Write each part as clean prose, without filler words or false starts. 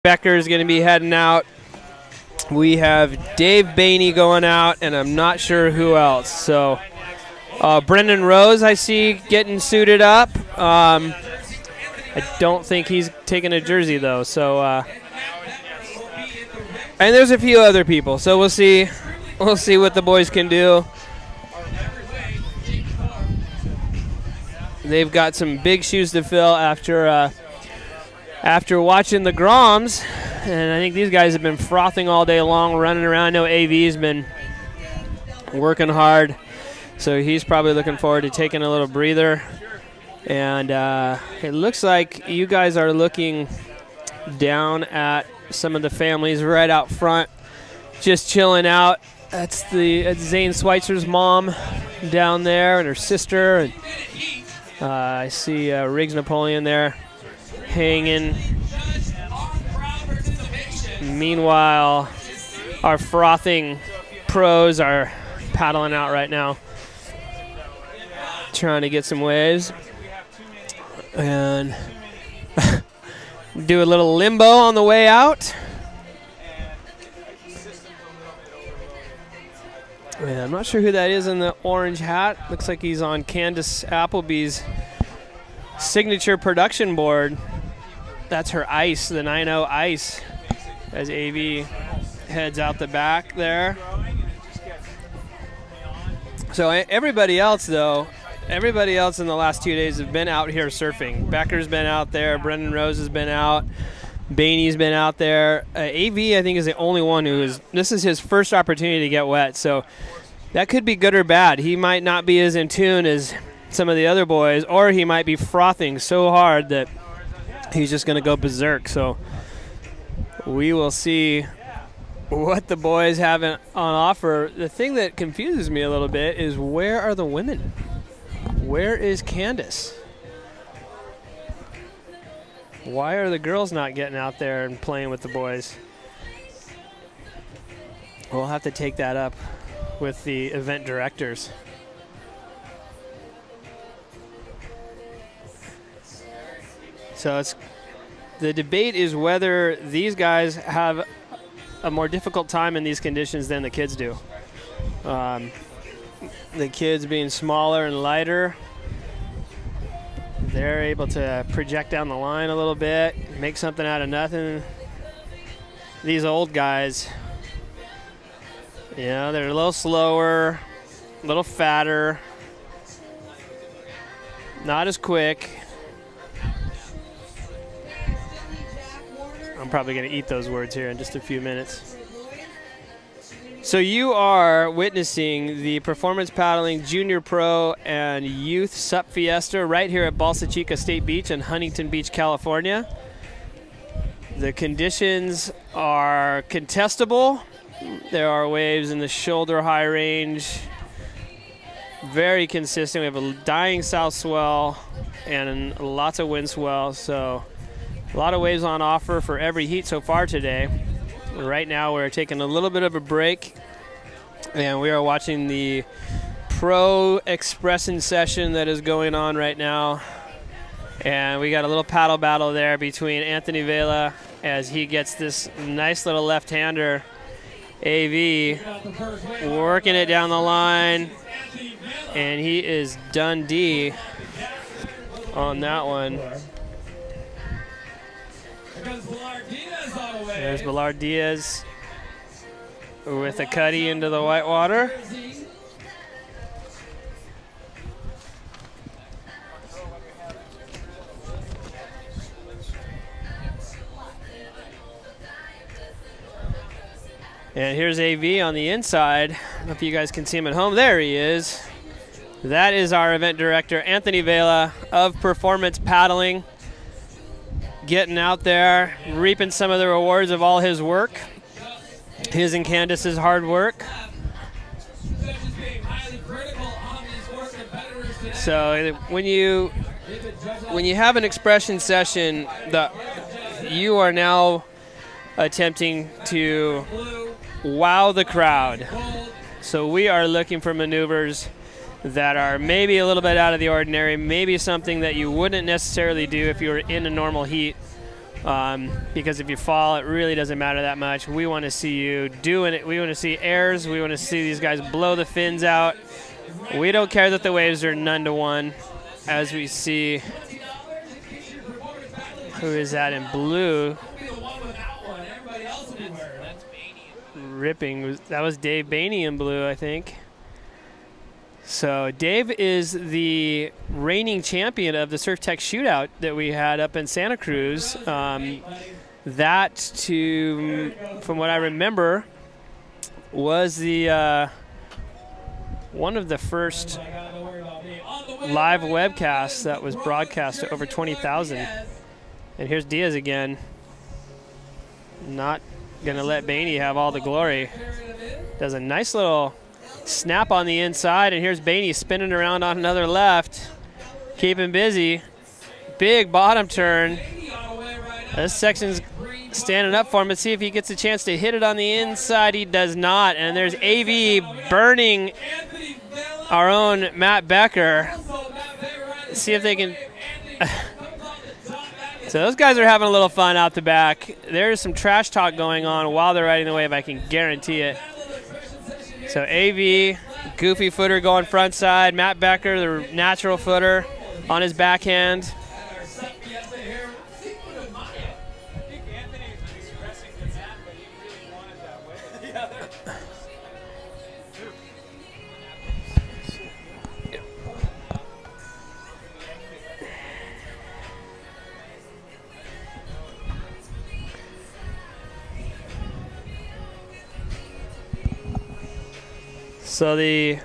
Becker is going to be heading out. We have Dave Bainey going out, and I'm not sure who else. So Brendan Rose, I see getting suited up. I don't think he's taking a jersey though. So and there's a few other people. So we'll see. We'll see what the boys can do. They've got some big shoes to fill after watching the Groms, and I think these guys have been frothing all day long, running around. I know AV's been working hard, so he's probably looking forward to taking a little breather. And it looks like you guys are looking down at some of the families right out front, just chilling out. That's Zane Schweitzer's mom down there and her sister. And I see Riggs Napoleon there hanging. Meanwhile, our frothing pros are paddling out right now, trying to get some waves and do a little limbo on the way out. Yeah, I'm not sure who that is in the orange hat. Looks like he's on Candace Appleby's signature production board. That's her ice, the 9-0 ice, as AV heads out the back there. So everybody else, though, everybody else in the last 2 days have been out here surfing. Becker's been out there. Brendan Rose has been out. Bainey's been out there. AV, I think, is the only one this is his first opportunity to get wet. So that could be good or bad. He might not be as in tune as some of the other boys, or he might be frothing so hard that he's just going to go berserk. So we will see what the boys have on offer. The thing that confuses me a little bit is, where are the women? Where is Candace? Why are the girls not getting out there and playing with the boys? We'll have to take that up with the event directors. So the debate is whether these guys have a more difficult time in these conditions than the kids do. The kids being smaller and lighter, they're able to project down the line a little bit, make something out of nothing. These old guys, they're a little slower, a little fatter, not as quick. I'm probably going to eat those words here in just a few minutes. So you are witnessing the Performance Paddling Junior Pro and Youth Sup Fiesta right here at Balsa Chica State Beach in Huntington Beach, California. The conditions are contestable. There are waves in the shoulder high range. Very consistent. We have a dying south swell and lots of wind swell. So a lot of waves on offer for every heat so far today. Right now we're taking a little bit of a break, and we are watching the Pro Expression session that is going on right now. And we got a little paddle battle there between Anthony Vela as he gets this nice little left-hander. AV working it down the line, and he is Dundee on that one. There's Ballard Diaz with a cutty into the whitewater. And here's AV on the inside. I don't know if you guys can see him at home. There he is. That is our event director, Anthony Vela of Performance Paddling, getting out there, reaping some of the rewards of all his work, his and Candace's hard work. So when you have an expression session, you are now attempting to wow the crowd. So we are looking for maneuvers that are maybe a little bit out of the ordinary, maybe something that you wouldn't necessarily do if you were in a normal heat. because if you fall, it really doesn't matter that much. We want to see you doing it. We want to see airs. We want to see these guys blow the fins out. We don't care that the waves are 9-1, as we see. Who is that in blue? Ripping. That was Dave Bainey in blue, I think. So Dave is the reigning champion of the Surf Tech Shootout that we had up in Santa Cruz. That, from what I remember, was the one of the first live webcasts that was broadcast to over 20,000. And here's Diaz again. Not going to let Bainey have all the glory. Does a nice little snap on the inside, and here's Bainey spinning around on another left. Keeping busy. Big bottom turn. This section's standing up for him. Let's see if he gets a chance to hit it on the inside. He does not. And there's AV burning our own Matt Becker. Let's see if they can... So those guys are having a little fun out the back. There's some trash talk going on while they're riding the wave, I can guarantee it. So AV, goofy footer going front side. Matt Becker, the natural footer on his backhand. So the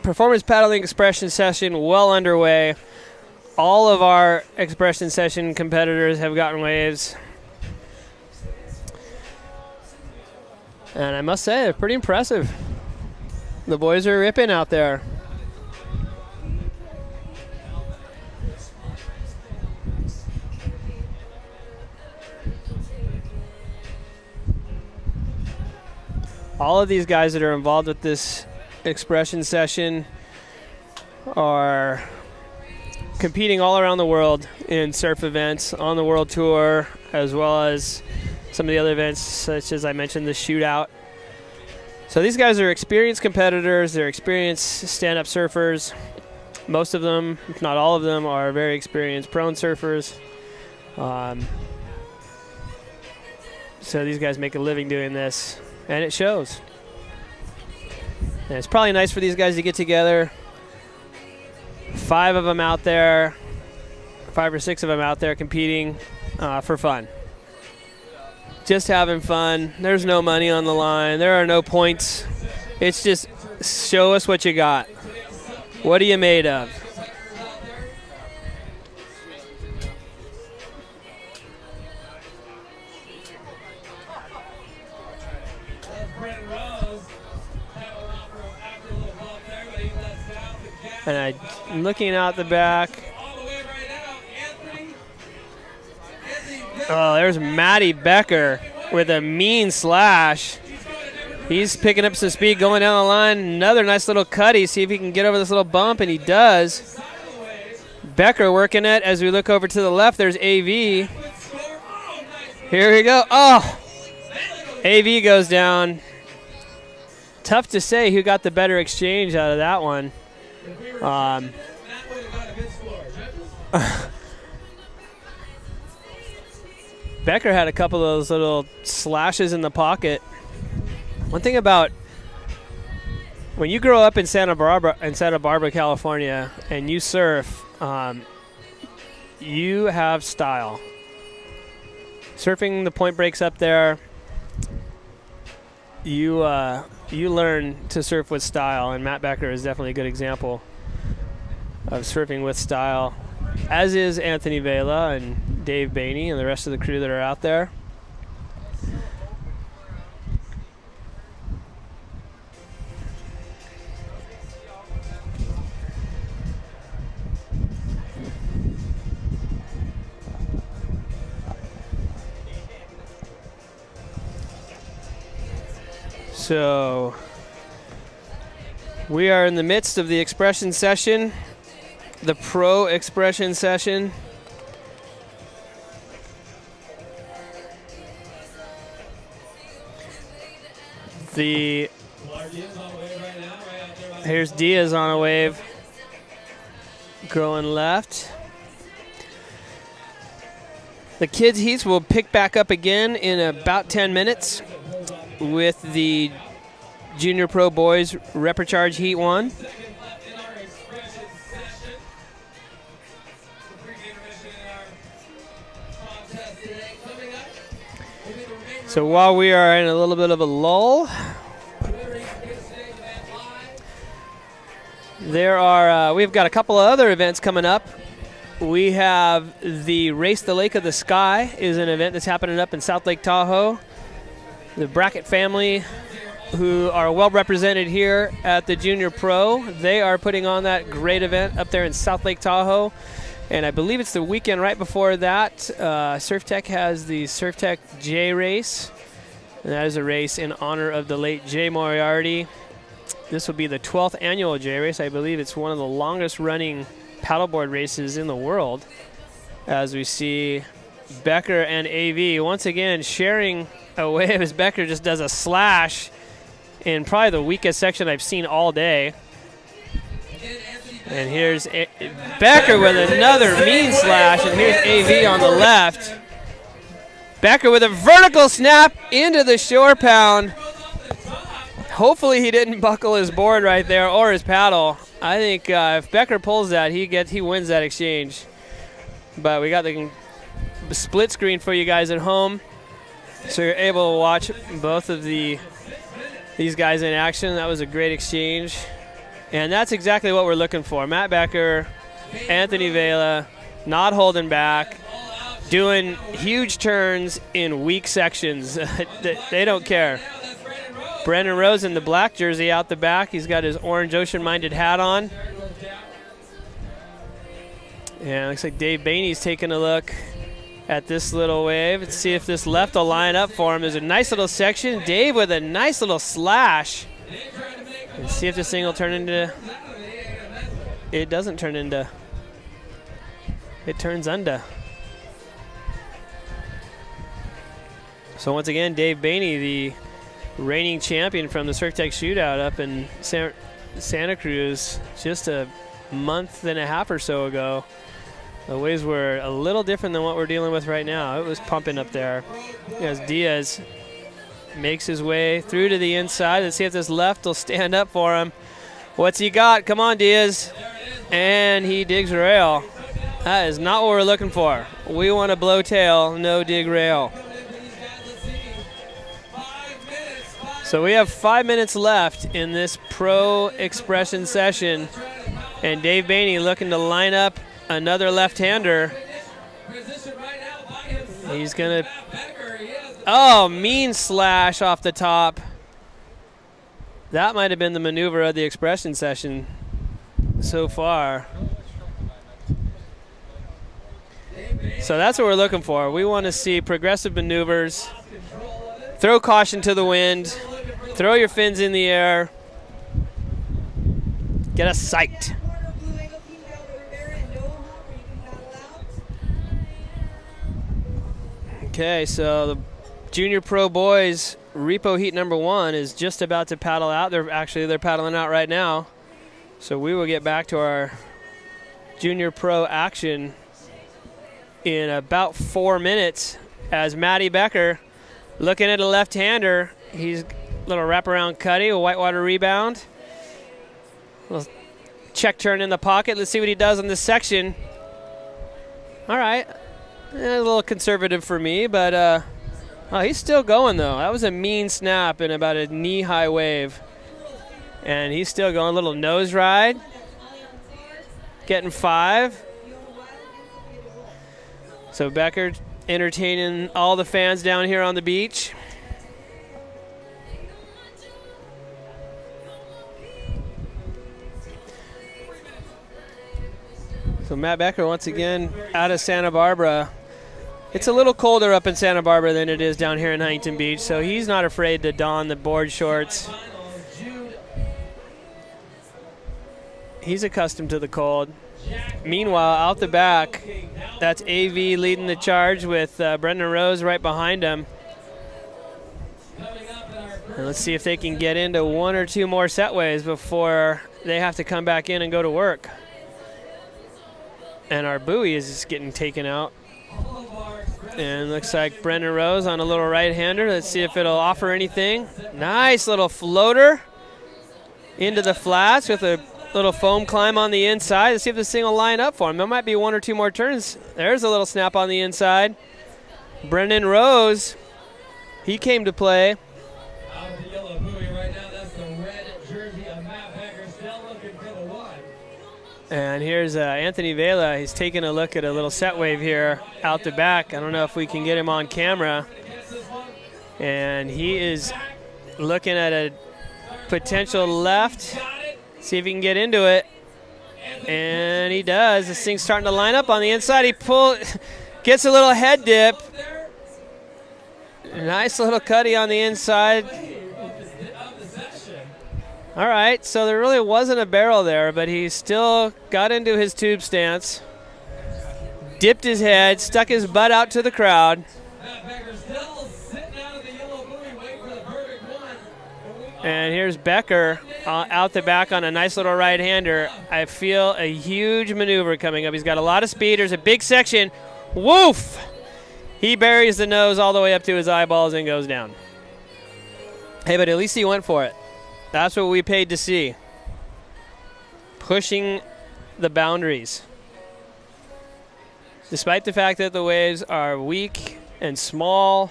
performance paddling expression session well underway. All of our expression session competitors have gotten waves. And I must say, they're pretty impressive. The boys are ripping out there. All of these guys that are involved with this expression session are competing all around the world in surf events on the world tour, as well as some of the other events, such as I mentioned, the shootout. So these guys are experienced competitors. They're experienced stand-up surfers. Most of them, if not all of them, are very experienced prone surfers. So these guys make a living doing this, and it shows. And it's probably nice for these guys to get together. 5 of them out there, 5 or 6 of them out there competing for fun. Just having fun. There's no money on the line. There are no points. It's just show us what you got. What are you made of? And I'm looking out the back. Oh, there's Matty Becker with a mean slash. He's picking up some speed going down the line. Another nice little cutty. See if he can get over this little bump, and he does. Becker working it as we look over to the left. There's AV. Here we go. Oh! AV goes down. Tough to say who got the better exchange out of that one. Becker had a couple of those little slashes in the pocket. One thing about when you grow up in Santa Barbara, California, and you surf, you have style. Surfing the point breaks up there, you learn to surf with style, and Matt Becker is definitely a good example of surfing with style, as is Anthony Vela and Dave Bainey and the rest of the crew that are out there. So we are in the midst of the expression session, the pro expression session. Here's Diaz on a wave, going left. The kids' heats will pick back up again in about 10 minutes with the Junior Pro Boys Reprecharge Heat 1. So while we are in a little bit of a lull, we've got a couple of other events coming up. We have the Race the Lake of the Sky is an event that's happening up in South Lake Tahoe. The Brackett family, who are well represented here at the Junior Pro, they are putting on that great event up there in South Lake Tahoe. And I believe it's the weekend right before that. Surf Tech has the Surf Tech J Race, and that is a race in honor of the late Jay Moriarty. This will be the 12th annual J Race. I believe it's one of the longest running paddleboard races in the world, as we see Becker and AV once again sharing a wave as Becker just does a slash in probably the weakest section I've seen all day. And here's Becker with another mean slash, and here's AV on the left. Becker with a vertical snap into the shore pound. Hopefully he didn't buckle his board right there or his paddle. I think if Becker pulls that, he wins that exchange. But we got the split screen for you guys at home, so you're able to watch both of these guys in action. That was a great exchange. And that's exactly what we're looking for. Matt Becker, Anthony Vela, not holding back, doing huge turns in weak sections. They don't care. Brendan Rose in the black jersey out the back. He's got his orange ocean-minded hat on. And it looks like Dave Bainey's taking a look at this little wave. Let's see if this left will line up for him. There's a nice little section. Dave with a nice little slash. And see if this thing will turn into, it doesn't turn into, it turns under. So once again, Dave Bainey, the reigning champion from the Surf Tech Shootout up in Santa Cruz just a month and a half or so ago. The waves were a little different than what we're dealing with right now. It was pumping up there. As Diaz makes his way through to the inside. Let's see if this left will stand up for him. What's he got? Come on, Diaz. And he digs rail. That is not what we're looking for. We want a blow tail, no dig rail. So we have 5 minutes left in this pro expression session. And Dave Bainey looking to line up another left-hander. He's going to... Oh, mean slash off the top. That might have been the maneuver of the expression session so far. So that's what we're looking for. We want to see progressive maneuvers. Throw caution to the wind. Throw your fins in the air. Get us psyched. Okay, so the Junior Pro Boys Repo Heat number 1 is just about to paddle out. They're paddling out right now. So we will get back to our Junior Pro action in about 4 minutes as Matty Becker looking at a left-hander. He's a little wraparound cutty, a whitewater rebound. Little check turn in the pocket. Let's see what he does on this section. All right. A little conservative for me, but oh, he's still going, though. That was a mean snap in about a knee-high wave. And he's still going. A little nose ride. Getting 5. So Becker entertaining all the fans down here on the beach. So Matt Becker once again out of Santa Barbara. It's a little colder up in Santa Barbara than it is down here in Huntington Beach, so he's not afraid to don the board shorts. He's accustomed to the cold. Meanwhile, out the back, that's AV leading the charge with Brendan Rose right behind him. And let's see if they can get into one or two more set waves before they have to come back in and go to work. And our buoy is just getting taken out. And looks like Brendan Rose on a little right-hander. Let's see if it'll offer anything. Nice little floater into the flats with a little foam climb on the inside. Let's see if this thing will line up for him. There might be one or two more turns. There's a little snap on the inside. Brendan Rose, he came to play. And here's Anthony Vela. He's taking a look at a little set wave here out the back. I don't know if we can get him on camera. And he is looking at a potential left. See if he can get into it. And he does. This thing's starting to line up on the inside. He gets a little head dip. Nice little cutty on the inside. All right, so there really wasn't a barrel there, but he still got into his tube stance, dipped his head, stuck his butt out to the crowd. And here's Becker out the back on a nice little right-hander. I feel a huge maneuver coming up. He's got a lot of speed. There's a big section. Woof! He buries the nose all the way up to his eyeballs and goes down. Hey, but at least he went for it. That's what we paid to see. Pushing the boundaries. Despite the fact that the waves are weak and small,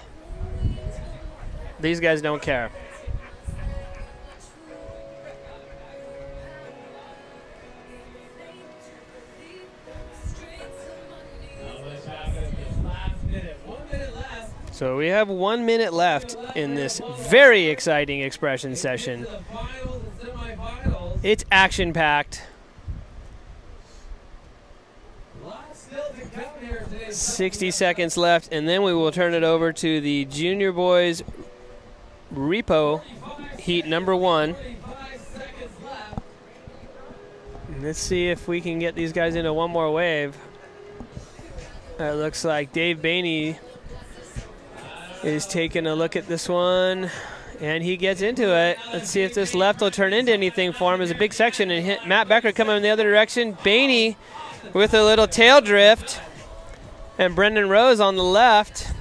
these guys don't care. So we have 1 minute left in this very exciting expression session. It's action-packed. 60 seconds left, and then we will turn it over to the Junior Boys Repo Heat number 1. Let's see if we can get these guys into one more wave. It looks like Dave Bainey is taking a look at this one, and he gets into it. Let's see if this left will turn into anything for him. There's a big section, and hit Matt Becker coming in the other direction. Bainey with a little tail drift, and Brendan Rose on the left.